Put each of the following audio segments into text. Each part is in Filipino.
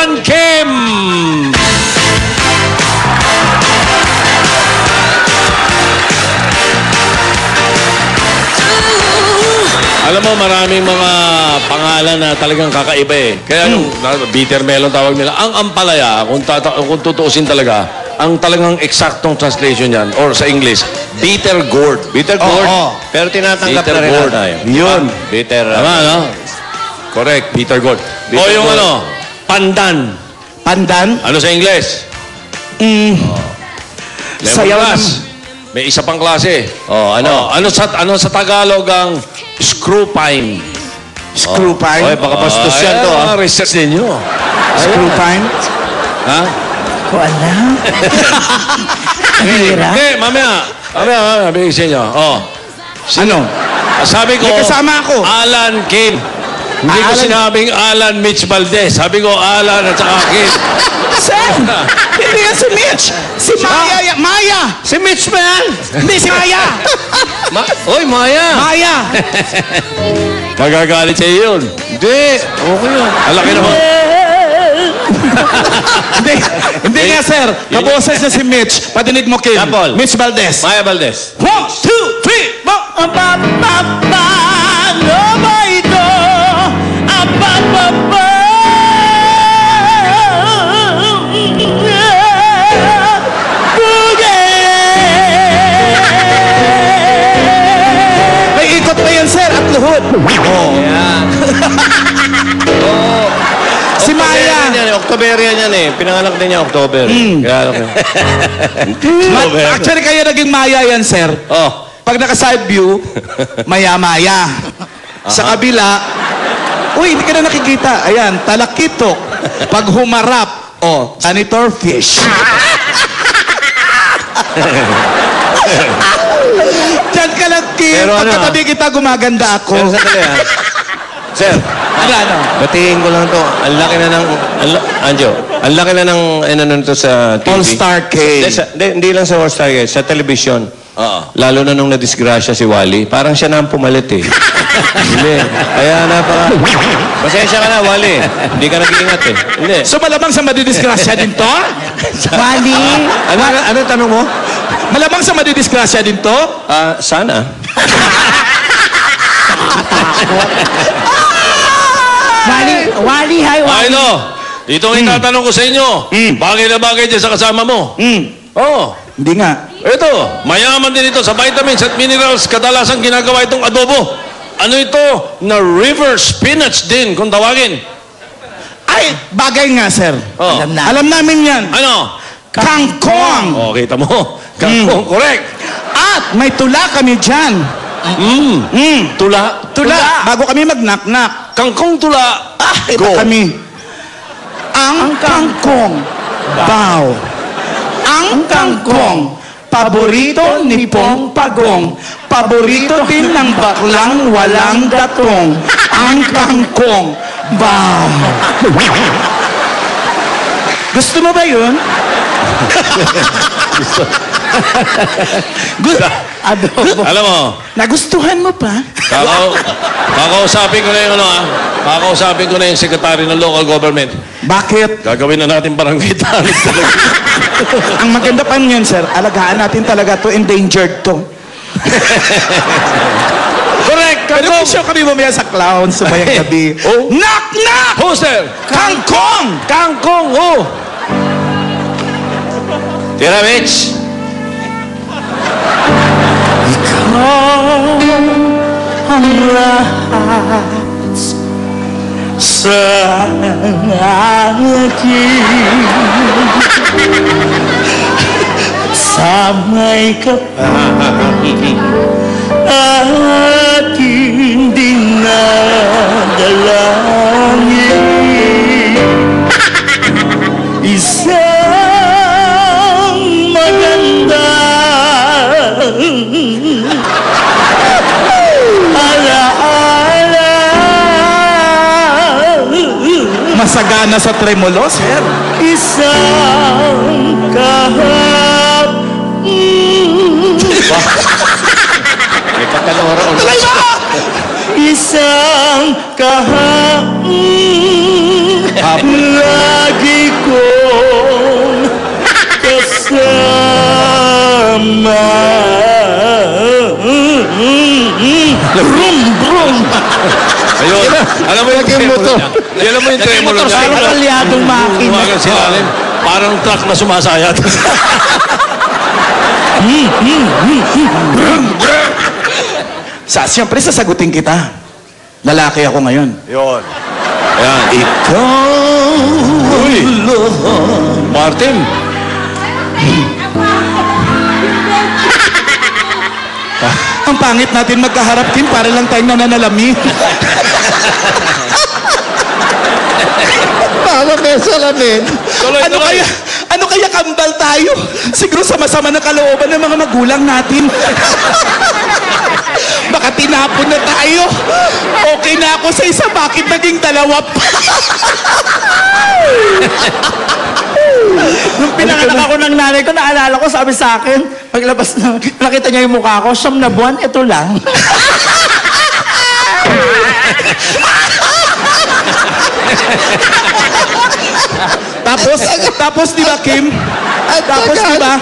Alan Kim! Alam mo, maraming mga pangalan na talagang kakaiba eh. Kaya yung bitter melon tawag nila. Ang ampalaya, kung tutuusin talaga, ang talagang eksaktong translation yan, or sa English, bitter gourd. Bitter gourd? Pero tinatanggap na rin tayo. Yun. Bitter. Tama, no? Correct, bitter gourd. O yung gourd. Pandan. Pandan? Ano sa English? Lemongrass. May isa pang klase. Ano sa Tagalog ang screw pine? Screw pine? Oy, baka bastos yan to. Research ninyo. Screw pine? Ha? Ko alam. Hira. Hindi, mamaya. Bigay sa inyo. Ano? Sabi ko, may kasama ako. Alan Kim. Hindi ko sinabing Alan Mitch Valdez. Sabi ko, Alan at saka Kim. Sir! Hindi yan si Mitch! Si Maya! Maya! Si Mitch ba yan? Hindi, si Maya! Oy, Maya! Maya! Magagalit sa'yo yun. Hindi. Okay yun. Alaki naman. Hindi nga, sir. Kaboses na si Mitch. Patinig mo, Kim. Tapol. Mitch Valdez. Maya Valdez. 1, 2, 3, mo! May ikot pa yan, sir, at luhod. Yan. Si Maya. Octoberian yan eh. Pinanganak din niya October. Actually, kaya naging Maya yan, sir. Pag naka-side view, Maya-Maya. Sa kabila, uy, hindi ka na nakikita. Ayan, talakitok. Pag humarap, janitor fish. Diyan ka lang, Kim. Pero ano, pagkatabi kita, gumaganda ako. Pero sandali ha. Sir, Ano? batiin ko lang to. Ang laki na ng... Anjo, ang laki na ng... Ano to sa TV. All-Star K. Hindi lang sa All-Star K. Sa television. Lalo na nung nadisgrasya si Wally. Parang siya na ang pumalit eh. Hindi. Kaya napaka... Pasensya ka na, Wally. Hindi ka nag-iingat eh. Hindi. So malamang sa madidisgrasya din to? Wally. Ano tanong mo? Malamang sa madidisgrasya din to? Sana. Wally, hi, Wally. Ayun o. Ito ang itatanong ko sa inyo. Bagay na bagay dyan sa kasama mo. Hindi nga. Ito, mayaman din ito sa vitamins at minerals. Kadalasan ginagawa itong adobo. Ano ito? Na river spinach din, kung tawagin. Ay, bagay nga, sir. Alam namin yan. Ano? Kangkong. Kita mo. Kangkong, correct. At may tula kami dyan. Tula. Bago kami mag-knock-knock. Kangkong tula. Iba kami. Ang kangkong. Bow. Ang kangkong. Paborito ni Pong Pagong. Paborito din ng baklang walang datong. Ang kangkong. Bow. Gusto mo ba yun? Alam mo, Nagustuhan mo pa? kakausapin ko na yung kakausapin ko na yung sekretary ng local government. Bakit? Gagawin na natin barangay tanit talaga. Ang maganda pa niyan, sir, alagaan natin talaga to, endangered to. Correct! Pero Kangkong! show kami mamaya sa clowns sa bayang gabi. Knock, knock! Poster! Kangkong! Kangkong! Tira, Mitch! Ang lahat sa akin samay ka pa aking dinadalangin isang maganda masagana sa tremolo, sir. Isang kahap. May pagkalora ulit. Tuloy mo! Isang kahap. Lagi Brum, brum. Ayun. Alam mo yung tremolo niya. Alam mo yung tremolo niya. Parang kalyadong makina. Umaga silalim. Parang truck na sumasayat. Siyempre, sasagutin kita. Lalaki ako ngayon. Yun. Ayan. Uy! Martin! Ang pangit natin magkaharap din para lang tayong nananalami. Paano kayo salamin? Tuloy, Ano tuloy. kaya kambal tayo? Siguro sama-sama ng kalooban ng mga magulang natin. Baka tinapon na tayo. Okay na ako sa isa, bakit naging dalawa pa? Nung pinanganak ako ng nanay ko, naalala ko, sabi sa akin, paglabas na, nakita niya yung mukha ko, 9 na buwan, ito lang. Tapos di ba, Kim? Tapos di ba,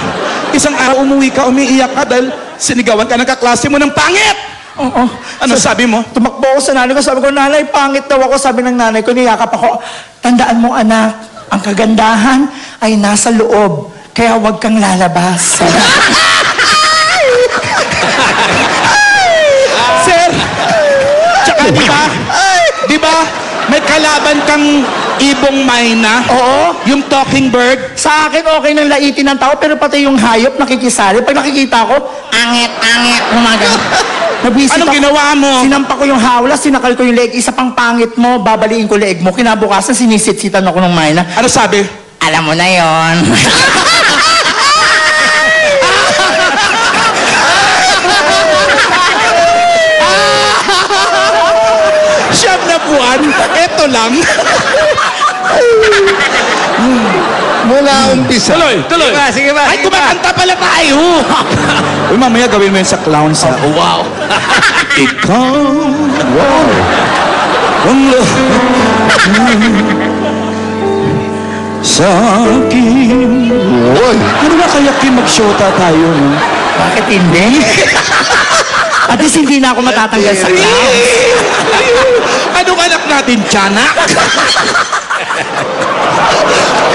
isang araw umuwi ka, umiiyak ka dahil sinigawan ka ng kaklase mo ng pangit! Oo. Ano sabi mo? Tumakbo ako sa nanay ko, sabi ko, nanay, pangit daw ako. Sabi ng nanay ko, niyakap ako, tandaan mo anak, ang kagandahan ay nasa loob, kaya huwag kang lalabas. Sir! Tsaka di ba, may kalaban kang ibong mayna? Oo. Yung talking bird? Sa akin, okay nang laitin ng tao, pero pati yung hayop nakikisali. Pag nakikita ko, angit, umaga. Anong ginawa mo? Sinampa ko yung hawla, sinakal ko yung leeg, isa pang pangit mo, babaliin ko leeg mo. Kinabukasan, sinisitsitan ako ng mayna. Ano sabi? Alam mo na yon. Siyam na buwan, eto lang. Mula umpisa. Tuloy. Sige ba? Ay, kumakanta pala tayo. Uy, mamaya gawin mo yun sa clown sa... Oh, wow. Ikaw, wow, ang lahat sa akin. Ano ba kaya Kim, mag-shota tayo, no? Bakit hindi? At least hindi na ako matatanggal sa clown. Anong anak natin, tiyanak?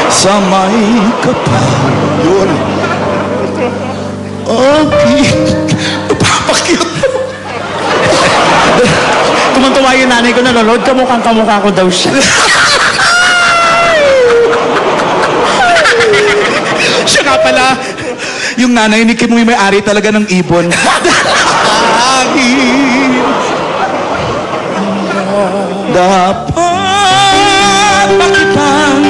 Sa may kapal. Yun. Okay. Papakyut mo. Tumantuwa yung nanay ko nanonood, kamukha ko daw siya. Siya nga pala, yung nanay ni Kim yung may-ari talaga ng ibon. Dapat makitang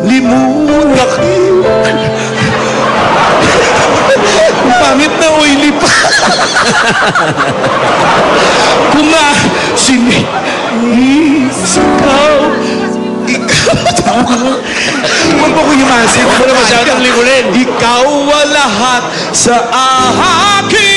limunakin. Ang pangit na oily pa. Ikaw. Huwag mo ko himasin. Huwag mo na masyadong lingulin. Ikaw ang lahat sa akin.